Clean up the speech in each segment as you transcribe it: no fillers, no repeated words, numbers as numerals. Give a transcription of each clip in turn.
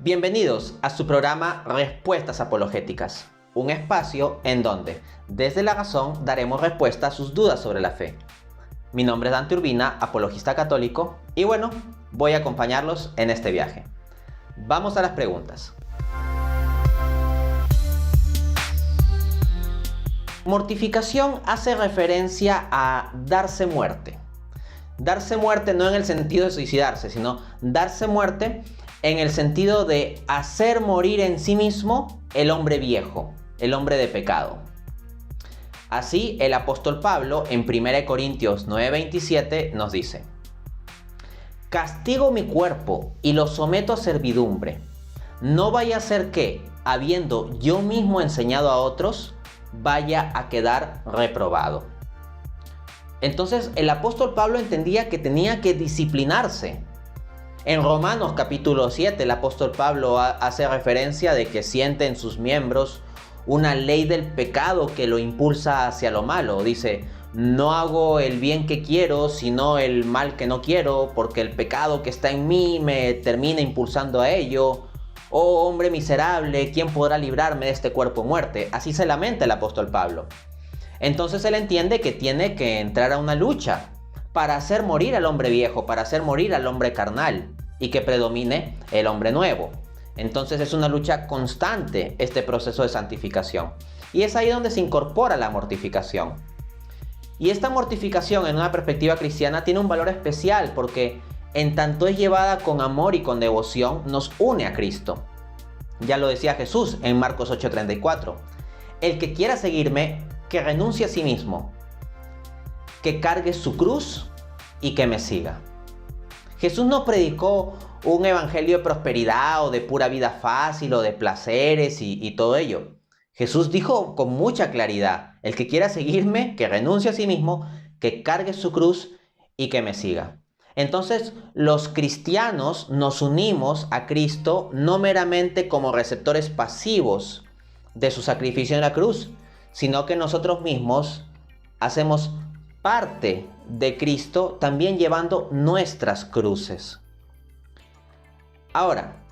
Bienvenidos a su programa Respuestas Apologéticas, un espacio en donde, desde la razón, daremos respuesta a sus dudas sobre la fe. Mi nombre es Dante Urbina, apologista católico, y bueno, voy a acompañarlos en este viaje. Vamos a las preguntas. Mortificación hace referencia a darse muerte. Darse muerte no en el sentido de suicidarse, sino darse muerte en el sentido de hacer morir en sí mismo el hombre viejo, el hombre de pecado. Así, el apóstol Pablo en 1 Corintios 9:27 nos dice: castigo mi cuerpo y lo someto a servidumbre. No vaya a ser que, habiendo yo mismo enseñado a otros, vaya a quedar reprobado. Entonces, el apóstol Pablo entendía que tenía que disciplinarse. En Romanos capítulo 7, el apóstol Pablo hace referencia de que siente en sus miembros una ley del pecado que lo impulsa hacia lo malo. Dice: no hago el bien que quiero, sino el mal que no quiero, porque el pecado que está en mí me termina impulsando a ello. Oh hombre miserable, ¿quién podrá librarme de este cuerpo muerte? Así se lamenta el apóstol Pablo. Entonces él entiende que tiene que entrar a una lucha para hacer morir al hombre viejo, para hacer morir al hombre carnal y que predomine el hombre nuevo. Entonces es una lucha constante este proceso de santificación. Y es ahí donde se incorpora la mortificación. Y esta mortificación en una perspectiva cristiana tiene un valor especial porque en tanto es llevada con amor y con devoción, nos une a Cristo. Ya lo decía Jesús en Marcos 8:34. El que quiera seguirme, que renuncie a sí mismo, que cargue su cruz y que me siga. Jesús no predicó un evangelio de prosperidad o de pura vida fácil o de placeres y todo ello. Jesús dijo con mucha claridad: el que quiera seguirme, que renuncie a sí mismo, que cargue su cruz y que me siga. Entonces, los cristianos nos unimos a Cristo no meramente como receptores pasivos de su sacrificio en la cruz, sino que nosotros mismos hacemos parte de Cristo también llevando nuestras cruces. Ahora,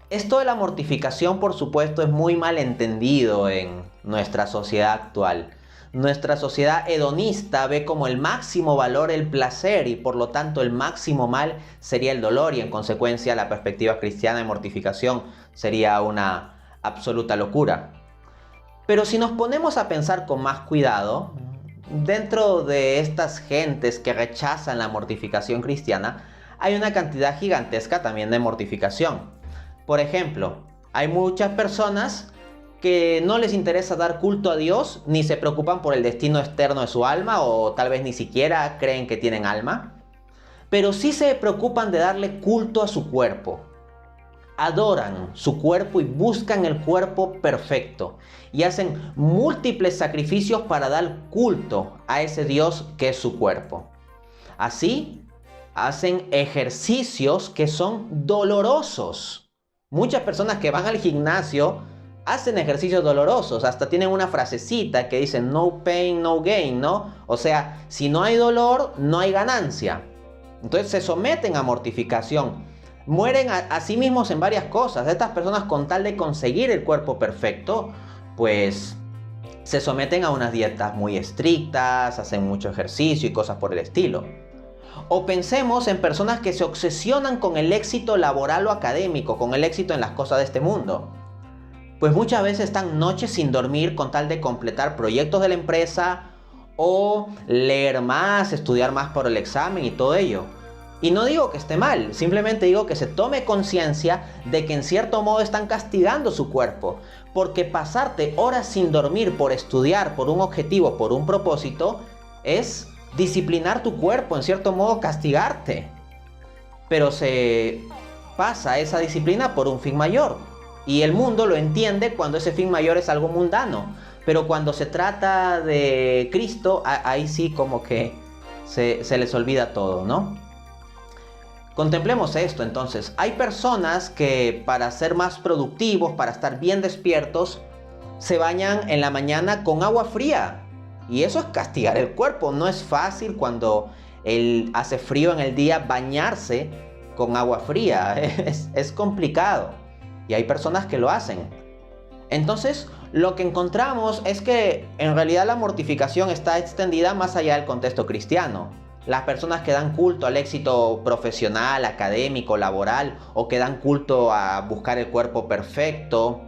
esto de la mortificación, por supuesto, es muy mal entendido en nuestra sociedad actual. Nuestra sociedad hedonista ve como el máximo valor el placer y por lo tanto el máximo mal sería el dolor, y en consecuencia la perspectiva cristiana de mortificación sería una absoluta locura. Pero si nos ponemos a pensar con más cuidado, dentro de estas gentes que rechazan la mortificación cristiana, hay una cantidad gigantesca también de mortificación. Por ejemplo, hay muchas personas que no les interesa dar culto a Dios, ni se preocupan por el destino externo de su alma, o tal vez ni siquiera creen que tienen alma, pero sí se preocupan de darle culto a su cuerpo. Adoran su cuerpo y buscan el cuerpo perfecto y hacen múltiples sacrificios para dar culto a ese Dios que es su cuerpo. Así, hacen ejercicios que son dolorosos. Muchas personas que van al gimnasio hacen ejercicios dolorosos, hasta tienen una frasecita que dice no pain, no gain, ¿no? O sea, si no hay dolor, no hay ganancia. Entonces se someten a mortificación. Mueren a sí mismos en varias cosas. Estas personas, con tal de conseguir el cuerpo perfecto, pues se someten a unas dietas muy estrictas, hacen mucho ejercicio y cosas por el estilo. O pensemos en personas que se obsesionan con el éxito laboral o académico, con el éxito en las cosas de este mundo. Pues muchas veces están noches sin dormir con tal de completar proyectos de la empresa o leer más, estudiar más por el examen y todo ello. Y no digo que esté mal, simplemente digo que se tome conciencia de que en cierto modo están castigando su cuerpo, porque pasarte horas sin dormir por estudiar, por un objetivo, por un propósito, es disciplinar tu cuerpo, en cierto modo castigarte. Pero se pasa esa disciplina por un fin mayor, y el mundo lo entiende cuando ese fin mayor es algo mundano, pero cuando se trata de Cristo, ahí sí como que se les olvida todo, ¿no? Contemplemos esto entonces. Hay personas que para ser más productivos, para estar bien despiertos, se bañan en la mañana con agua fría. Y eso es castigar el cuerpo. No es fácil cuando hace frío en el día bañarse con agua fría. Es complicado. y hay personas que lo hacen. Entonces, lo que encontramos es que en realidad la mortificación está extendida más allá del contexto cristiano. Las personas que dan culto al éxito profesional, académico, laboral, o que dan culto a buscar el cuerpo perfecto,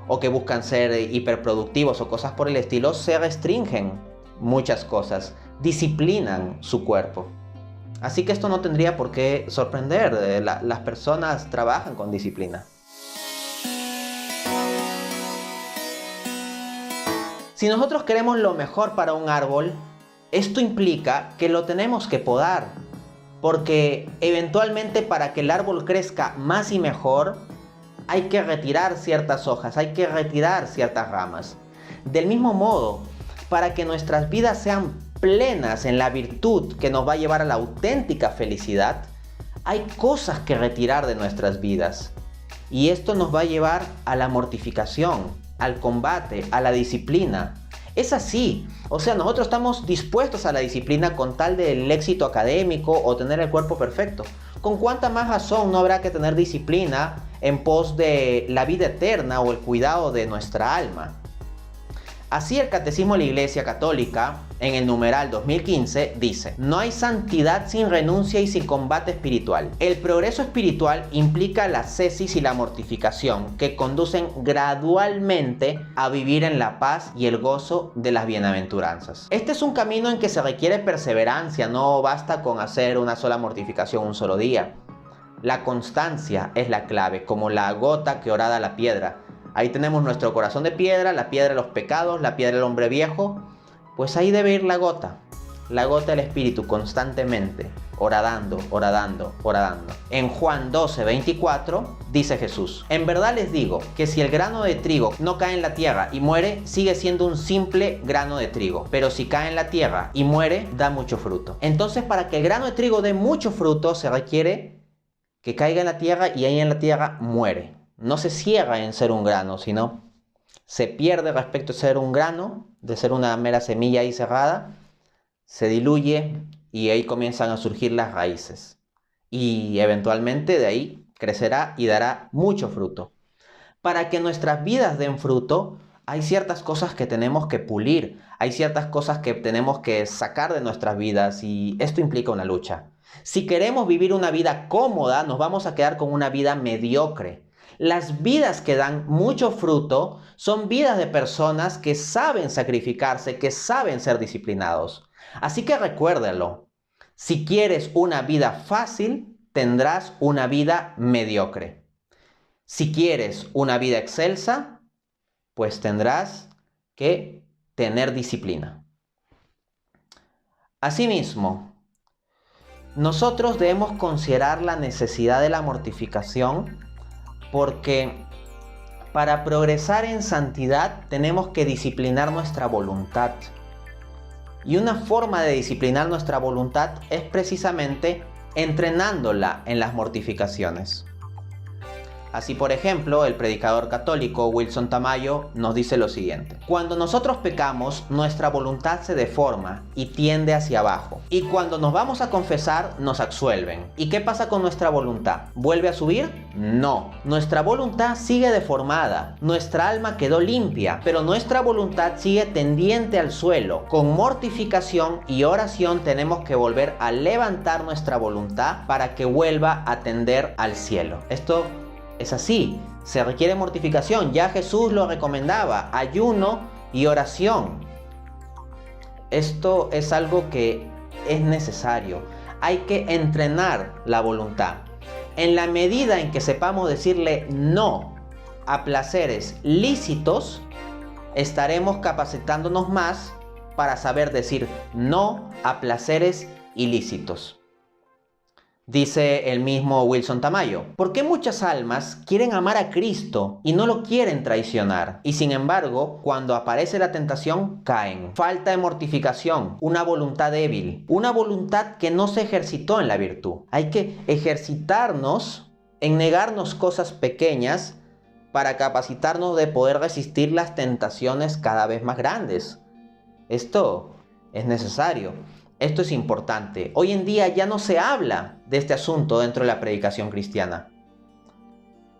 o que buscan ser hiperproductivos o cosas por el estilo, se restringen muchas cosas, disciplinan su cuerpo. Así que esto no tendría por qué sorprender, las personas trabajan con disciplina. Si nosotros queremos lo mejor para un árbol, esto implica que lo tenemos que podar, porque eventualmente para que el árbol crezca más y mejor, hay que retirar ciertas hojas, hay que retirar ciertas ramas. Del mismo modo, para que nuestras vidas sean plenas en la virtud que nos va a llevar a la auténtica felicidad, hay cosas que retirar de nuestras vidas. Y esto nos va a llevar a la mortificación, al combate, a la disciplina. Es así, o sea, nosotros estamos dispuestos a la disciplina con tal del éxito académico o tener el cuerpo perfecto. ¿Con cuánta más razón no habrá que tener disciplina en pos de la vida eterna o el cuidado de nuestra alma? Así el Catecismo de la Iglesia Católica, en el numeral 2015, dice: no hay santidad sin renuncia y sin combate espiritual. El progreso espiritual implica la ascesis y la mortificación, que conducen gradualmente a vivir en la paz y el gozo de las bienaventuranzas. Este es un camino en que se requiere perseverancia, no basta con hacer una sola mortificación un solo día. La constancia es la clave, como la gota que horada la piedra. Ahí tenemos nuestro corazón de piedra, la piedra de los pecados, la piedra del hombre viejo. Pues ahí debe ir la gota del Espíritu constantemente, horadando, horadando, horadando. En Juan 12:24 dice Jesús: en verdad les digo que si el grano de trigo no cae en la tierra y muere, sigue siendo un simple grano de trigo. Pero si cae en la tierra y muere, da mucho fruto. Entonces, para que el grano de trigo dé mucho fruto, se requiere que caiga en la tierra y ahí en la tierra muere. No se cierra en ser un grano, sino se pierde respecto a ser un grano, de ser una mera semilla ahí cerrada, se diluye y ahí comienzan a surgir las raíces. Y eventualmente de ahí crecerá y dará mucho fruto. Para que nuestras vidas den fruto, hay ciertas cosas que tenemos que pulir, hay ciertas cosas que tenemos que sacar de nuestras vidas y esto implica una lucha. Si queremos vivir una vida cómoda, nos vamos a quedar con una vida mediocre. Las vidas que dan mucho fruto son vidas de personas que saben sacrificarse, que saben ser disciplinados. Así que recuérdalo, si quieres una vida fácil, tendrás una vida mediocre. Si quieres una vida excelsa, pues tendrás que tener disciplina. Asimismo, nosotros debemos considerar la necesidad de la mortificación, porque para progresar en santidad tenemos que disciplinar nuestra voluntad. Y una forma de disciplinar nuestra voluntad es precisamente entrenándola en las mortificaciones. Así, por ejemplo, el predicador católico Wilson Tamayo nos dice lo siguiente: cuando nosotros pecamos, nuestra voluntad se deforma y tiende hacia abajo. Y cuando nos vamos a confesar, nos absuelven. ¿Y qué pasa con nuestra voluntad? ¿Vuelve a subir? No. Nuestra voluntad sigue deformada. Nuestra alma quedó limpia, pero nuestra voluntad sigue tendiente al suelo. Con mortificación y oración tenemos que volver a levantar nuestra voluntad para que vuelva a tender al cielo. Esto es así, se requiere mortificación. Ya Jesús lo recomendaba: ayuno y oración. Esto es algo que es necesario. Hay que entrenar la voluntad. En la medida en que sepamos decirle no a placeres lícitos, estaremos capacitándonos más para saber decir no a placeres ilícitos. Dice el mismo Wilson Tamayo: ¿por qué muchas almas quieren amar a Cristo y no lo quieren traicionar? Y sin embargo, cuando aparece la tentación, caen. Falta de mortificación, una voluntad débil, una voluntad que no se ejercitó en la virtud. Hay que ejercitarnos en negarnos cosas pequeñas para capacitarnos de poder resistir las tentaciones cada vez más grandes. Esto es necesario. Esto es importante. Hoy en día ya no se habla de este asunto dentro de la predicación cristiana.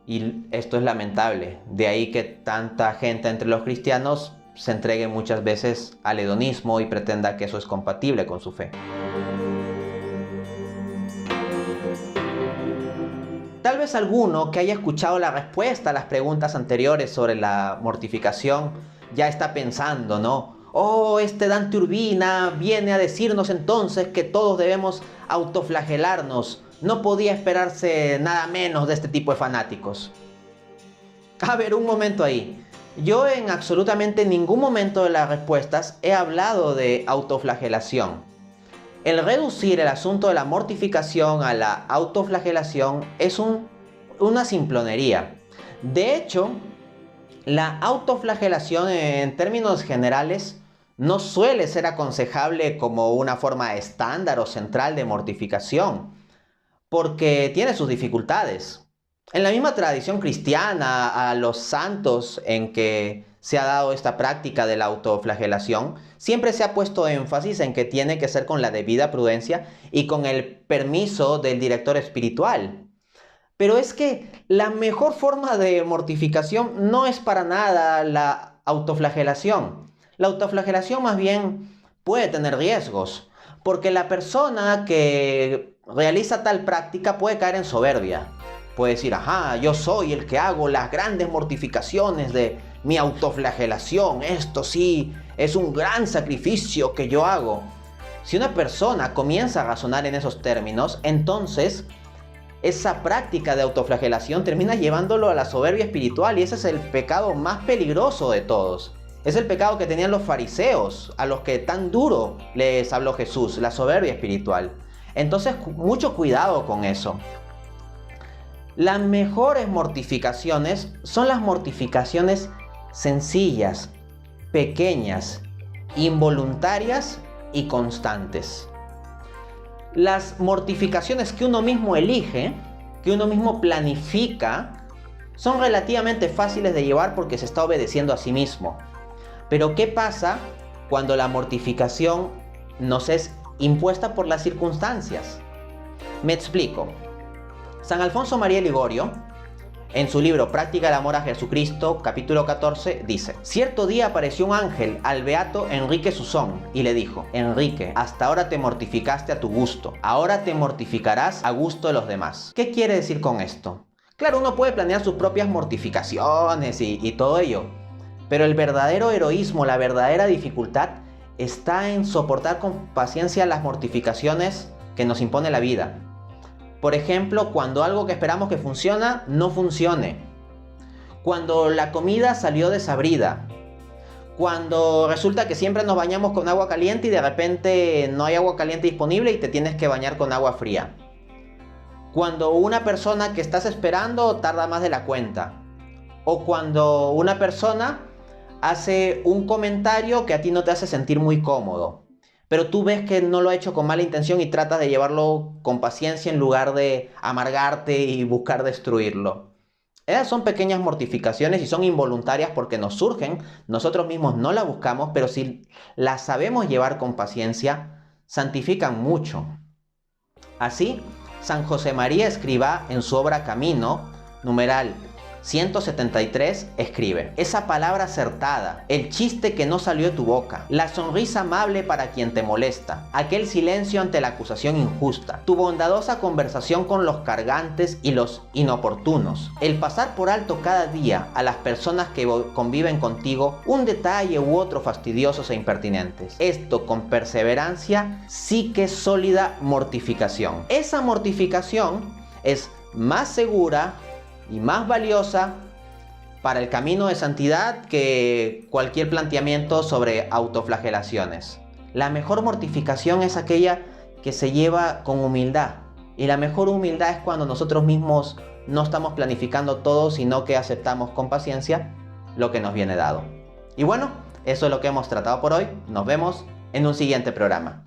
Y esto es lamentable. De ahí que tanta gente entre los cristianos se entregue muchas veces al hedonismo y pretenda que eso es compatible con su fe. Tal vez alguno que haya escuchado la respuesta a las preguntas anteriores sobre la mortificación ya está pensando, ¿no? Oh, este Dante Urbina viene a decirnos entonces que todos debemos autoflagelarnos. No podía esperarse nada menos de este tipo de fanáticos. A ver, un momento ahí. Yo en absolutamente ningún momento de las respuestas he hablado de autoflagelación. El reducir el asunto de la mortificación a la autoflagelación es una simplonería. De hecho, la autoflagelación en términos generales no suele ser aconsejable como una forma estándar o central de mortificación, porque tiene sus dificultades. En la misma tradición cristiana, a los santos en que se ha dado esta práctica de la autoflagelación, siempre se ha puesto énfasis en que tiene que ser con la debida prudencia y con el permiso del director espiritual. Pero es que la mejor forma de mortificación no es para nada la autoflagelación. La autoflagelación más bien puede tener riesgos, porque la persona que realiza tal práctica puede caer en soberbia. Puede decir, ajá, yo soy el que hago las grandes mortificaciones de mi autoflagelación. Esto sí, es un gran sacrificio que yo hago. Si una persona comienza a razonar en esos términos, entonces esa práctica de autoflagelación termina llevándolo a la soberbia espiritual, y ese es el pecado más peligroso de todos. Es el pecado que tenían los fariseos, a los que tan duro les habló Jesús, la soberbia espiritual. Entonces, mucho cuidado con eso. Las mejores mortificaciones son las mortificaciones sencillas, pequeñas, involuntarias y constantes. Las mortificaciones que uno mismo elige, que uno mismo planifica, son relativamente fáciles de llevar porque se está obedeciendo a sí mismo. Pero ¿qué pasa cuando la mortificación nos es impuesta por las circunstancias? Me explico. San Alfonso María Ligorio, en su libro Práctica del amor a Jesucristo, capítulo 14, dice: cierto día apareció un ángel al beato Enrique Susón y le dijo: Enrique, hasta ahora te mortificaste a tu gusto, ahora te mortificarás a gusto de los demás. ¿Qué quiere decir con esto? Claro, uno puede planear sus propias mortificaciones y todo ello, pero el verdadero heroísmo, la verdadera dificultad está en soportar con paciencia las mortificaciones que nos impone la vida. Por ejemplo, cuando algo que esperamos que funciona, no funcione. Cuando la comida salió desabrida. Cuando resulta que siempre nos bañamos con agua caliente y de repente no hay agua caliente disponible y te tienes que bañar con agua fría. Cuando una persona que estás esperando tarda más de la cuenta. O cuando una persona hace un comentario que a ti no te hace sentir muy cómodo, pero tú ves que no lo ha hecho con mala intención y tratas de llevarlo con paciencia en lugar de amargarte y buscar destruirlo. Esas son pequeñas mortificaciones y son involuntarias porque nos surgen, nosotros mismos no las buscamos, pero si las sabemos llevar con paciencia, santifican mucho. Así, San José María Escrivá, en su obra Camino, numeral 173, escribe: esa palabra acertada, el chiste que no salió de tu boca, la sonrisa amable para quien te molesta, aquel silencio ante la acusación injusta, tu bondadosa conversación con los cargantes y los inoportunos, el pasar por alto cada día a las personas que conviven contigo un detalle u otro fastidiosos e impertinentes. Esto con perseverancia sí que es sólida mortificación. Esa mortificación es más segura y más valiosa para el camino de santidad que cualquier planteamiento sobre autoflagelaciones. La mejor mortificación es aquella que se lleva con humildad. Y la mejor humildad es cuando nosotros mismos no estamos planificando todo, sino que aceptamos con paciencia lo que nos viene dado. Y bueno, eso es lo que hemos tratado por hoy. Nos vemos en un siguiente programa.